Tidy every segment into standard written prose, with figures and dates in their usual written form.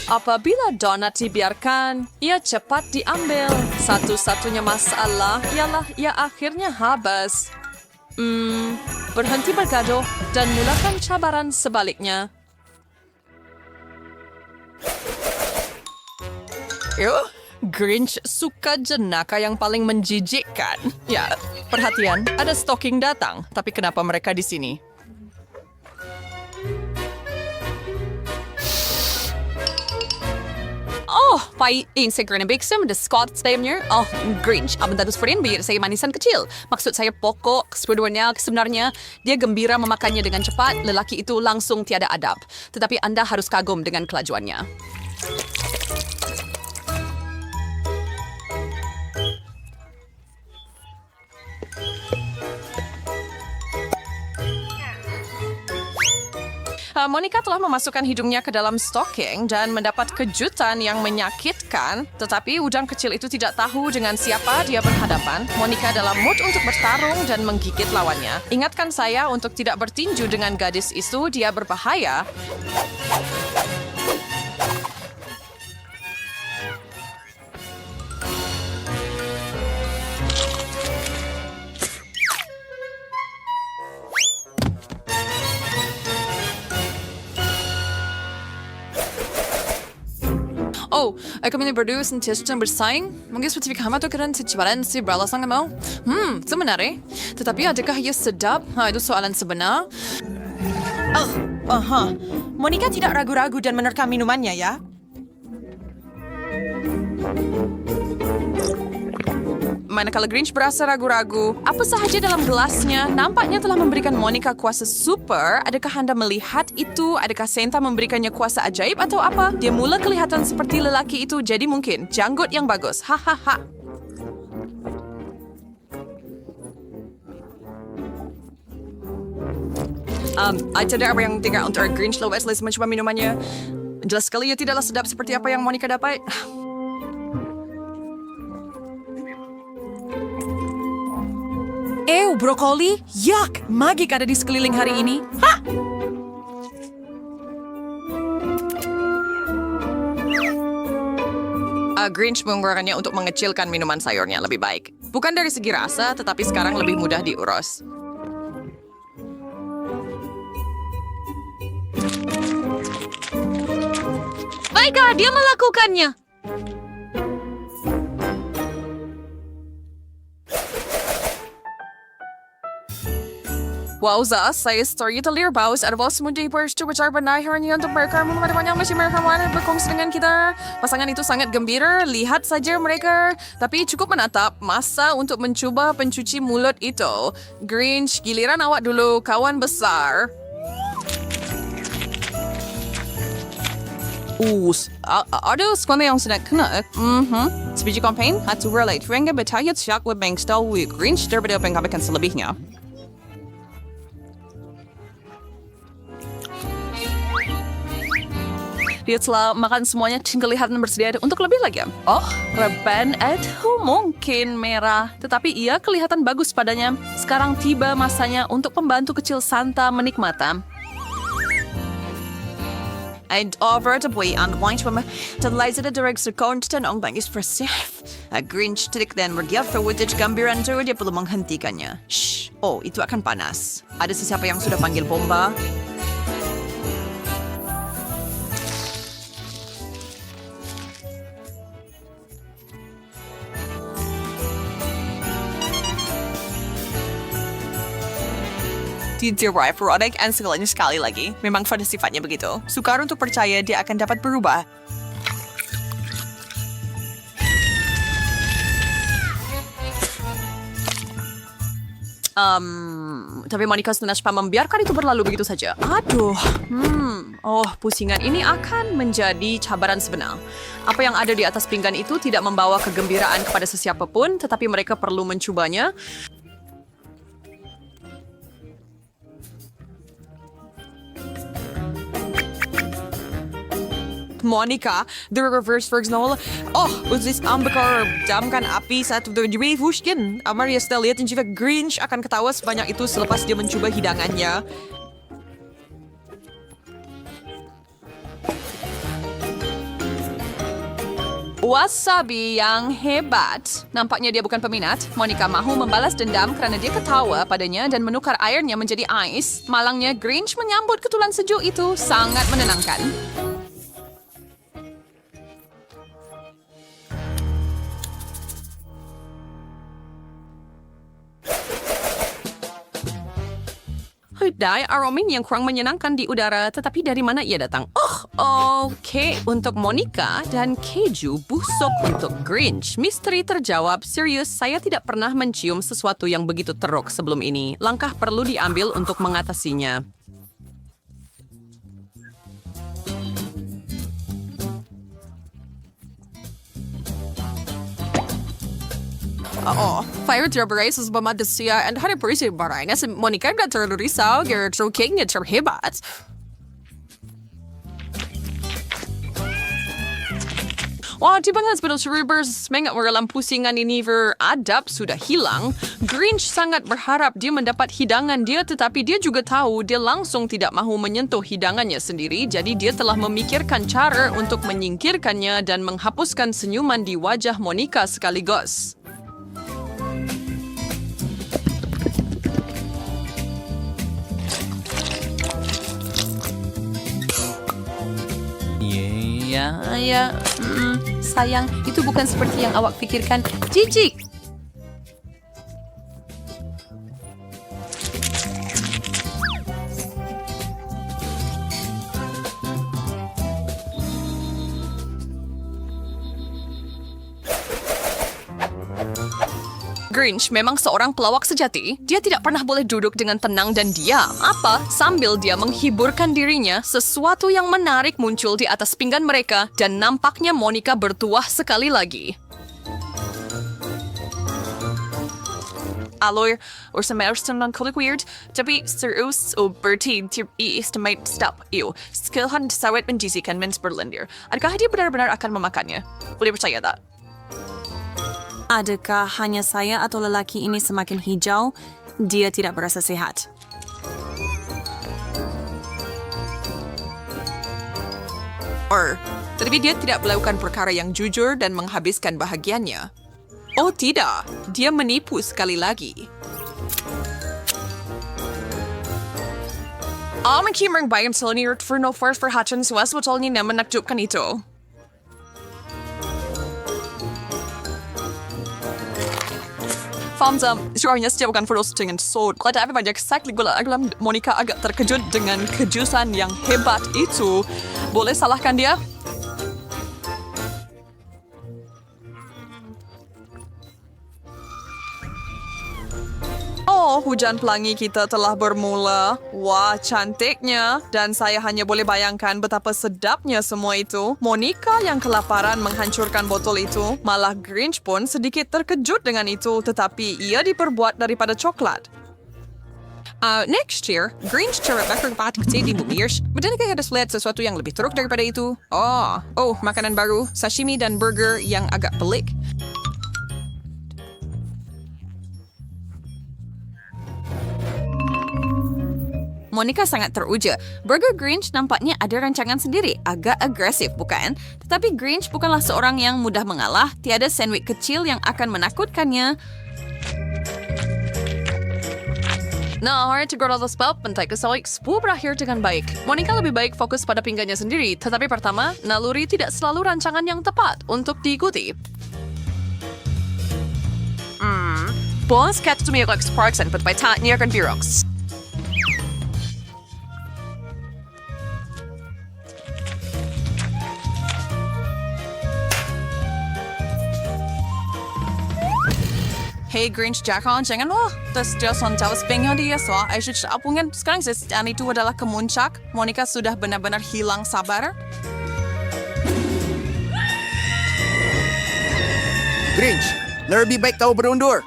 Apabila donat dibiarkan, ia cepat diambil. Satu-satunya masalah ialah ia akhirnya habis. Berhenti bergaduh dan mulakan cabaran sebaliknya. Grinch suka jenaka yang paling menjijikkan. Ya, perhatian, ada stocking datang. Tapi kenapa mereka di sini? Oh, pai insegura na bigsem, the Scott niya. Oh, Grinch, abang dados pa rin, bihira saya manisan kecil. Maksud saya pokok, sebenarnya dia gembira memakannya dengan cepat, lelaki itu langsung tiada adab. Tetapi Anda harus kagum dengan kelajuannya. Monica telah memasukkan hidungnya ke dalam stocking dan mendapat kejutan yang menyakitkan. Tetapi udang kecil itu tidak tahu dengan siapa dia berhadapan. Monica dalam mood untuk bertarung dan menggigit lawannya. Ingatkan saya untuk tidak bertinju dengan gadis itu, dia berbahaya. Oh, kami berdua sentiasa bersaing. Mungkin spesifik hama tu keren secabaran si beralasan mau. Sebenarnya. Tetapi adakah ia sedap? Itu soalan sebenar. Monica tidak ragu-ragu dan menerkam minumannya ya. Manakala Grinch berasa ragu-ragu, apa sahaja dalam gelasnya nampaknya telah memberikan Monica kuasa super. Adakah Anda melihat itu? Adakah Santa memberikannya kuasa ajaib atau apa? Dia mula kelihatan seperti lelaki itu, jadi mungkin janggut yang bagus. Hahaha. Tidak apa yang tinggal untuk Grinch lalu Wesley mencoba minumannya. Jelas sekali ia tidaklah sedap seperti apa yang Monica dapat. Brokoli? Yak! Magik ada di sekeliling hari ini. Grinch mengeluarkannya untuk mengecilkan minuman sayurnya lebih baik. Bukan dari segi rasa, tetapi sekarang lebih mudah diurus. Baiklah, dia melakukannya. Wowza, saya storyteller baus ada bos muda bersetuju berbicara hari untuk mereka memadamnya masih mereka mana berkongsi dengan kita. Pasangan itu sangat gembira, lihat saja mereka. Tapi cukup menatap masa untuk mencuba pencuci mulut itu. Grinch, giliran awak dulu, kawan besar. Ada sekolah yang sedang kena. Sebiji campaign, hatu relate. Rengga betayat siak with bank style with Grinch daripada pengkabakan selebihnya. Dia telah makan semuanya dan kelihatan bersedia untuk lebih lagi. Oh, Reben itu mungkin merah. Tetapi ia kelihatan bagus padanya. Sekarang tiba masanya untuk pembantu kecil Santa menikmati. En overtably aan wine zwemmen, dan leidde de directeur konten ang bangis versef. Grinch titik dan bergiat verwujud gambiran itu dia perlu menghentikannya. Shh, oh itu akan panas. Ada sesiapa yang sudah panggil bomba? Tidak Veronica and segalanya sekali lagi. Memang pada sifatnya begitu. Sukar untuk percaya dia akan dapat berubah. Tapi Monica Snatchpa membiarkan itu berlalu begitu saja. Aduh, pusingan ini akan menjadi cabaran sebenar. Apa yang ada di atas pinggan itu tidak membawa kegembiraan kepada sesiapa pun, tetapi mereka perlu mencobanya. Monica, the reverse for example. Oh, usis ambekar damkan api satu dari Fushkin. Amaria setelah lihat juga Grinch akan ketawa sebanyak itu selepas dia mencoba hidangannya. Wasabi yang hebat. Nampaknya dia bukan peminat. Monica mahu membalas dendam kerana dia ketawa padanya dan menukar airnya menjadi ais. Malangnya Grinch menyambut ketulan sejuk itu sangat menenangkan. Hudai aromin yang kurang menyenangkan di udara, tetapi dari mana ia datang? Oke, untuk Monica dan keju busuk untuk Grinch. Misteri terjawab. Serius, saya tidak pernah mencium sesuatu yang begitu teruk sebelum ini. Langkah perlu diambil untuk mengatasinya. Fire terberai sesama manusia and hari berisi barangnya si Monica tidak terlalu risau, dia terukingnya terhebat. Wah, di bangsa hospital Cerebers, mengat mengalam pusingan ini beradab sudah hilang. Grinch sangat berharap dia mendapat hidangan dia, tetapi dia juga tahu dia langsung tidak mahu menyentuh hidangannya sendiri, jadi dia telah memikirkan cara untuk menyingkirkannya dan menghapuskan senyuman di wajah Monica sekaligus. Sayang, itu bukan seperti yang awak fikirkan. Jijik! Grinch memang seorang pelawak sejati. Dia tidak pernah boleh duduk dengan tenang dan diam. Sambil dia menghiburkan dirinya, sesuatu yang menarik muncul di atas pinggan mereka dan nampaknya Monica bertuah sekali lagi. Aloy, or sa meron ng kulik weird, tapi serius o berti i-estimate stop iyo. Skillhan sawit menjisikan mens berlendir. Adakah dia benar-benar akan memakannya? Boleh percaya tak? Adakah hanya saya atau lelaki ini semakin hijau? Dia tidak berasa sehat. Tetapi dia tidak melakukan perkara yang jujur dan menghabiskan bahagiannya. Oh tidak, dia menipu sekali lagi. Makimang bayan sila ni Rutferno first for Hutchins was betulnya na menakjubkan itu. Famza, suaranya setiap bukan terus dengan sod. Kalau ada banyak exactly gula aglam Monica agak terkejut dengan kejusan yang hebat itu. Boleh salahkan dia? Hujan pelangi kita telah bermula. Wah, cantiknya. Dan saya hanya boleh bayangkan betapa sedapnya semua itu. Monica yang kelaparan menghancurkan botol itu. Malah Grinch pun sedikit terkejut dengan itu, tetapi ia diperbuat daripada coklat. Next year, Grinch cepat berpat kecil di Bumirs. Bedanikah ada lihat sesuatu yang lebih teruk daripada itu? Makanan baru, sashimi dan burger yang agak pelik. Monica sangat teruja. Burger Grinch nampaknya ada rancangan sendiri. Agak agresif, bukan? Tetapi Grinch bukanlah seorang yang mudah mengalah. Tiada sandwich kecil yang akan menakutkannya. Hari to grow sebab pentai kesoik sepuluh berakhir dengan baik. Monica lebih baik fokus pada pinggangnya sendiri. Tetapi pertama, naluri tidak selalu rancangan yang tepat untuk diikuti. Bos kata tumiyok like sparks and put by tat near kan biroks. Hey Grinch, jangan lo. Terus dia sontawas pengen dia so. I should apungan sekarang dan itu adalah kemuncak. Monica sudah benar-benar hilang sabar. Grinch, lebih baik kau berundur.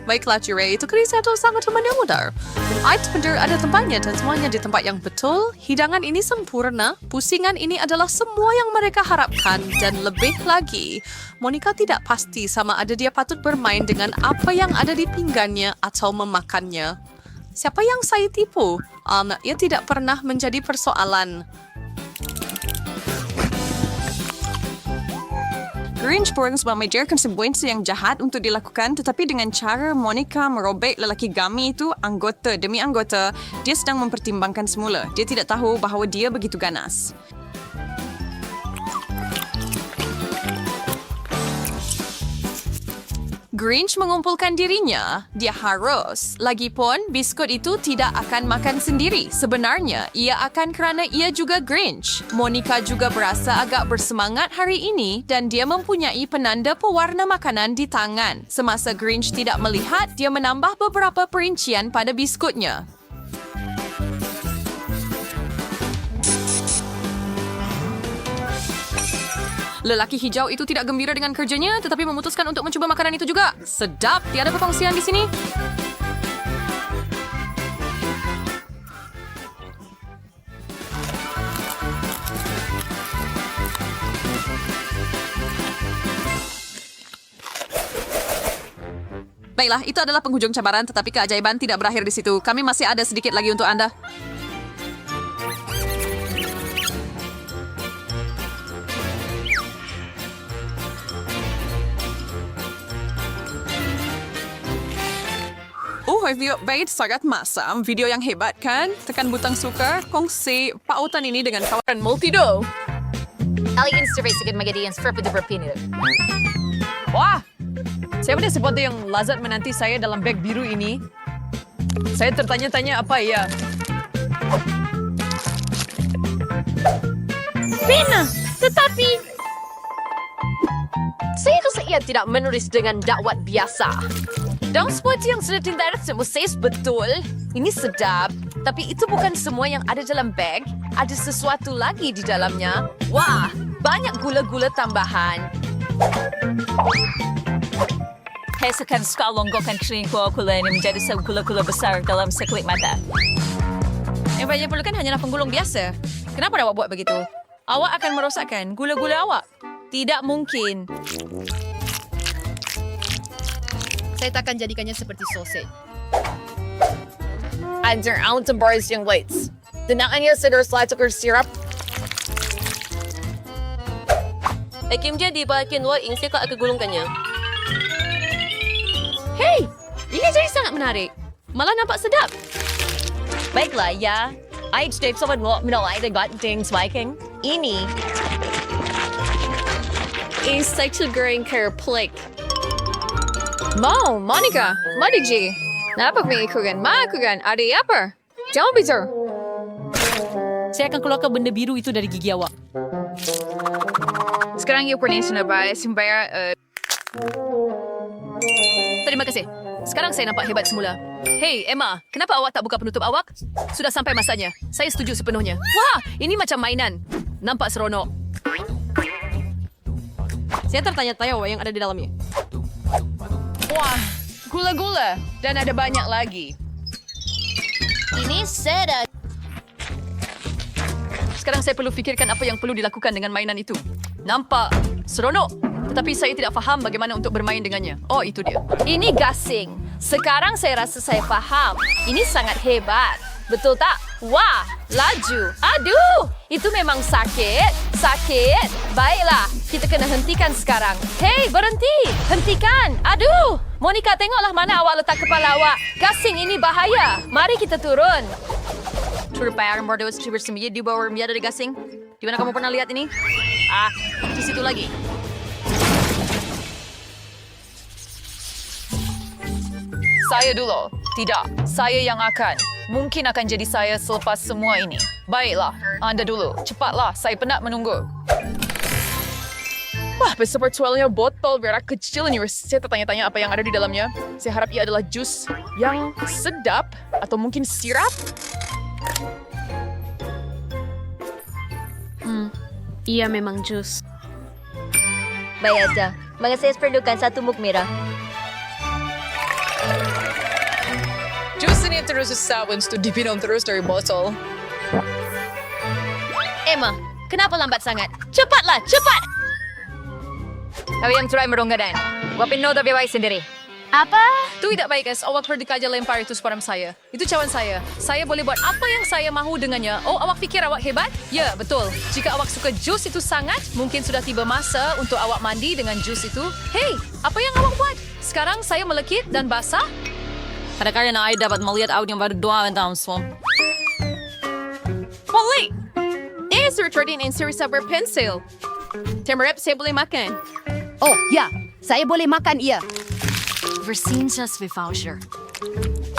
Baiklah Jure, itu satu sangat menyamudar. Ait benar ada tempatnya dan semuanya di tempat yang betul. Hidangan ini sempurna. Pusingan ini adalah semua yang mereka harapkan dan lebih lagi. Monica tidak pasti sama ada dia patut bermain dengan apa yang ada di pinggannya atau memakannya. Siapa yang saya tipu? Ia tidak pernah menjadi persoalan. Grinch pun memajar konsekuensi yang jahat untuk dilakukan, tetapi dengan cara Monica merobek lelaki Gummy itu anggota demi anggota, dia sedang mempertimbangkan semula. Dia tidak tahu bahawa dia begitu ganas. Grinch mengumpulkan dirinya. Dia harus. Lagipun, biskut itu tidak akan makan sendiri. Sebenarnya, ia akan kerana ia juga Grinch. Monica juga berasa agak bersemangat hari ini dan dia mempunyai penanda pewarna makanan di tangan. Semasa Grinch tidak melihat, dia menambah beberapa perincian pada biskutnya. Lelaki hijau itu tidak gembira dengan kerjanya tetapi memutuskan untuk mencuba makanan itu juga. Sedap, tiada perkongsian di sini. Baiklah, itu adalah penghujung cabaran tetapi keajaiban tidak berakhir di situ. Kami masih ada sedikit lagi untuk Anda. Video baik sangat masam. Video yang hebat kan? Tekan butang suka, kongsi pautan ini dengan kawan Multido. Elegant survey sigit magadians for the berpinir. Wah! Siapa dia sesuatu yang lazat menanti saya dalam beg biru ini? Saya tertanya-tanya apa ya? Pina, tetapi saya rasa ia tidak menulis dengan dakwat biasa. Dan seperti yang sudah dilihat semua saya betul. Ini sedap, tapi itu bukan semua yang ada dalam bag. Ada sesuatu lagi di dalamnya. Wah, banyak gula-gula tambahan. Hasilkan sekalonggokan kering gula ini menjadi gula-gula besar dalam sekelip mata. Yang banyak perlukan hanyalah penggulung biasa. Kenapa awak buat begitu? Awak akan merosakkan gula-gula awak. Tidak mungkin. Saya takkan jadikannya seperti sausage. Anjir, Alton Bars yang lights. Dinaannya sedar slatuk syrup. Hakim jadi bahagian luar ingin saya akan gulungkannya. Hei, ini jadi sangat menarik. Malah nampak sedap. Baiklah, ya. I expect someone will menolak the got things Viking. Ini is such a growing care plate. Mau, Monica, Madiji. Kenapa mengikukan? Makukan, ada apa? Jangan bicara. Saya akan keluarkan benda biru itu dari gigi awak. Sekarang you pernah senabay, simbayar, Terima kasih. Sekarang saya nampak hebat semula. Hei, Emma, kenapa awak tak buka penutup awak? Sudah sampai masanya. Saya setuju sepenuhnya. Wah, ini macam mainan. Nampak seronok. Saya tertanya-tanya yang ada di dalamnya. Wah, gula-gula. Dan ada banyak lagi. Ini sedap. Sekarang saya perlu fikirkan apa yang perlu dilakukan dengan mainan itu. Nampak seronok. Tetapi saya tidak faham bagaimana untuk bermain dengannya. Oh, itu dia. Ini gasing. Sekarang saya rasa saya faham. Ini sangat hebat. Betul tak? Wah, laju. Aduh, itu memang sakit. Sakit. Baiklah, kita kena hentikan sekarang. Hei, berhenti. Hentikan. Aduh. Monica, tengoklah mana awak letak kepala awak. Gasing ini bahaya. Mari kita turun. Terbayar mordos bersembunyi di bawah remia dari gasing. Di mana kamu pernah lihat ini? Ah, di situ lagi. Saya dulu. Tidak, saya yang akan. Mungkin akan jadi saya selepas semua ini. Baiklah, Anda dulu. Cepatlah, saya penat menunggu. Wah, sepertinya botol berak kecil ini. Saya tertanya-tanya apa yang ada di dalamnya. Saya harap ia adalah jus yang sedap atau mungkin sirap. Ia memang jus. Bayasa. Mga saya perlukan satu muk merah. Jus ini terus sabun untuk dipinum terus dari botol. Emma, kenapa lambat sangat? Cepatlah, cepat! Kau yang try meronggadan. Wapin no tapi baik sendiri. Apa? Itu tidak baik, guys. Awak pergi aja lempar itu kepada saya. Itu cawan saya. Saya boleh buat apa yang saya mahu dengannya. Oh, awak pikir awak hebat? Ya, betul. Jika awak suka jus itu sangat, mungkin sudah tiba masa untuk awak mandi dengan jus itu. Hei, apa yang awak buat? Sekarang saya melekit dan basah. Pada karena I dapat melihat awak yang baru doa tentang semua. Holy! Is returning in series of pencil. Temerep, saya boleh makan. Oh, ya. Saya boleh makan ia. Versinjas voucher.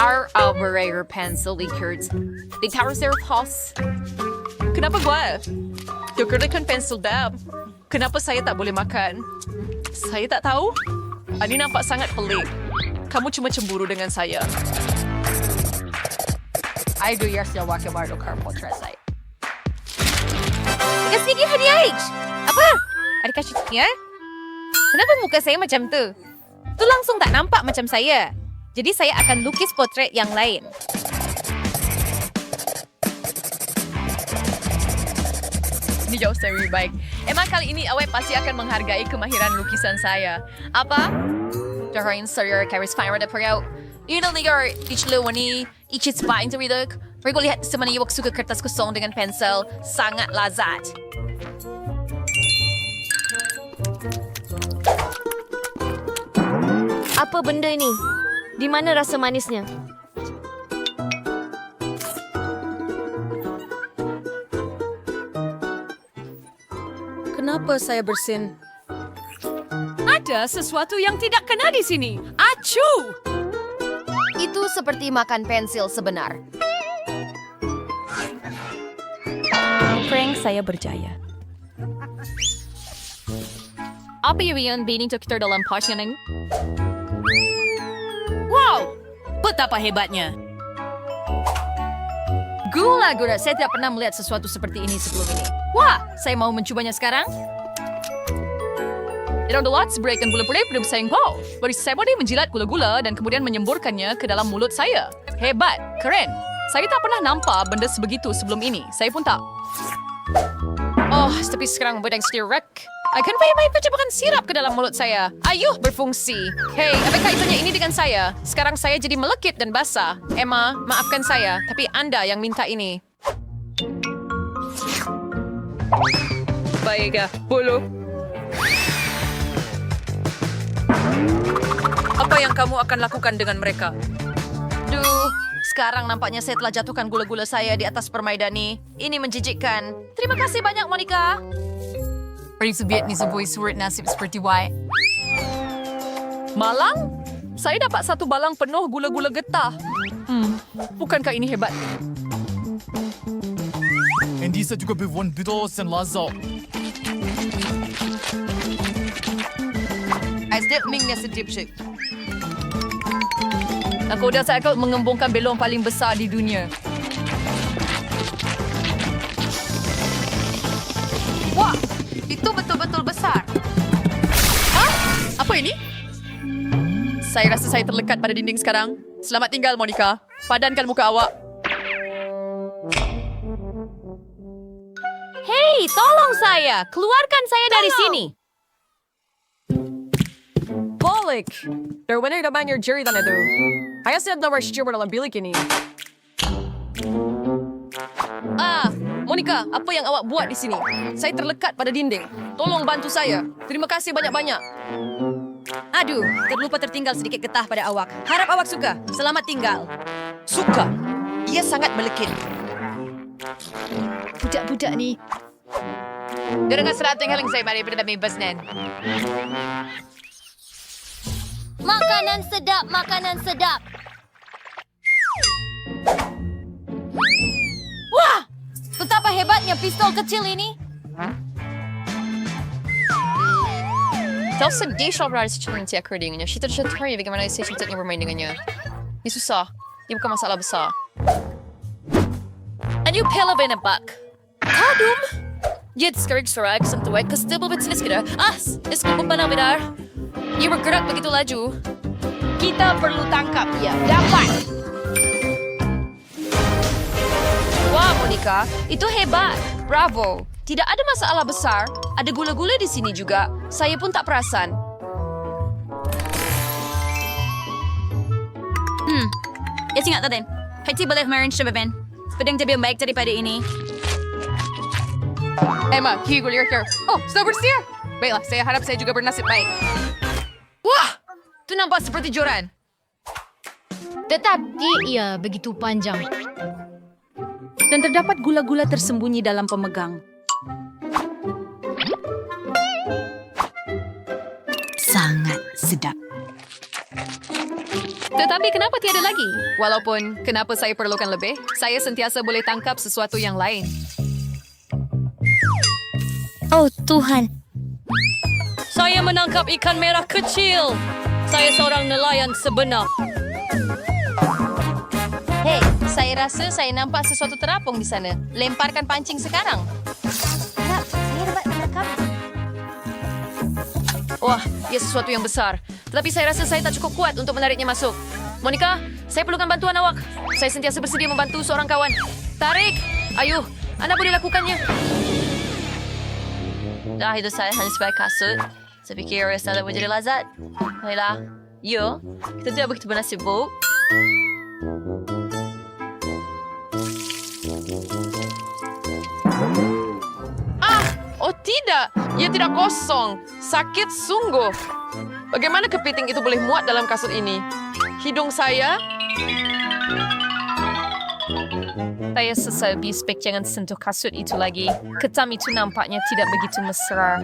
Our operator pencil records. The tower their house. Kenapa gua? Tukarkan pencil dab. Kenapa saya tak boleh makan? Saya tak tahu. Ini nampak sangat pelik. Kamu cuma cemburu dengan saya. I do your still walk about the car potret site. Kasih dia hadiah H. Apa? Ada kasih ya? Kenapa muka saya macam tu? Tu langsung tak nampak macam saya. Jadi saya akan lukis potret yang lain. Ini jauh lebih baik. Emang kali ini awak pasti akan menghargai kemahiran lukisan saya. Apa? Darain saya karis fire ada perau. Ini ligar ichlo wani ichits pain to read. Mereka lihat semana awak suka kertas kosong dengan pensel. Sangat lazat. Apa benda ini? Di mana rasa manisnya? Kenapa saya bersin? Ada sesuatu yang tidak kena di sini. Acu! Itu seperti makan pensil sebenar. Prank saya berjaya. Apa yang bening to kita dalam passion? Wow! Betapa hebatnya. Gula-gula, saya tidak pernah melihat sesuatu seperti ini sebelum ini. Wah, saya mau mencobanya sekarang. Dalam lots break dan gula-gula belum sayang wow. Baru saya boleh menjilat gula-gula dan kemudian menyemburkannya ke dalam mulut saya. Hebat, keren. Saya tak pernah nampak benda sebegitu sebelum ini. Saya pun tak. Oh, tapi sekarang bedang stirek. Akan payah percobaan sirap ke dalam mulut saya. Ayuh, berfungsi. Hei, apa kaitannya ini dengan saya? Sekarang saya jadi melekit dan basah. Emma, maafkan saya, tapi Anda yang minta ini. Baik, bulu. Apa yang kamu akan lakukan dengan mereka? Duh, sekarang nampaknya saya telah jatuhkan gula-gula saya di atas permaidani. Ini menjijikkan. Terima kasih banyak, Monica. Perisubiat ni sebuah surat nasib seperti Y. Malang? Saya dapat satu balang penuh gula-gula getah. Bukankah ini hebat? Hindi sa juga bivon bitos and lazo. Asdep mingnya sedip syik. Nakoda saya akan mengembungkan belong paling besar di dunia. Wah, itu betul-betul besar. Hah? Apa ini? Saya rasa saya terlekat pada dinding sekarang. Selamat tinggal, Monica. Padankan muka awak. Hei, tolong saya. Keluarkan saya dari sini. Balik! Darwin ay naman your jury na ito. Kaya siya na steward dalam bilik ini. Monica, apa yang awak buat di sini? Saya terlekat pada dinding. Tolong bantu saya. Terima kasih banyak-banyak. Aduh, terlupa tertinggal sedikit getah pada awak. Harap awak suka. Selamat tinggal. Suka. Ia sangat melekit. Budak-budak ni. Dengan serata yang haling saya mari pada bebas nen. Makanan sedap, makanan sedap. Wah! Betapa hebatnya pistol kecil ini. Tahu sedih soal berada security aku dengannya. Saya tercari bagaimana saya cinta bermain dengannya. Ini susah. Ini bukan masalah besar. A new pillow in a buck. Kadum. Yet sekarang serak sentuh ke stable bisnis kita. Eskup benar-benar. Ia bergerak begitu laju. Kita perlu tangkap ia. Dapat. Wah, Monica, itu hebat. Bravo. Tidak ada masalah besar. Ada gula-gula di sini juga. Saya pun tak perasan. ingat tadi. Hati boleh marriage na Ben. Pedang lebih baik daripada ini. Emma, higulir here. Oh, sudah bersih. Baiklah, saya harap saya juga bernasib baik. Wah! Itu nampak seperti joran. Tetapi ia begitu panjang. Dan terdapat gula-gula tersembunyi dalam pemegang. Sangat sedap. Tetapi kenapa tiada lagi? Walaupun kenapa saya perlukan lebih, saya sentiasa boleh tangkap sesuatu yang lain. Oh Tuhan. Saya menangkap ikan merah kecil. Saya seorang nelayan sebenar. Hei, saya rasa saya nampak sesuatu terapung di sana. Lemparkan pancing sekarang. Harap, saya dapat menangkap. Wah, ia sesuatu yang besar. Tetapi saya rasa saya tak cukup kuat untuk menariknya masuk. Monica, saya perlukan bantuan awak. Saya sentiasa bersedia membantu seorang kawan. Tarik! Ayuh, anda boleh lakukannya. Itu saya hanya sebagai kasut. Saya fikir rasa menjadi lazat. Baiklah. Ya, kita tidak begitu bernasib buruk. Oh tidak, ia tidak kosong. Sakit sungguh. Bagaimana kepiting itu boleh muat dalam kasut ini? Hidung saya? Saya sesal Bispek jangan sentuh kasut itu lagi. Ketam itu nampaknya tidak begitu mesra.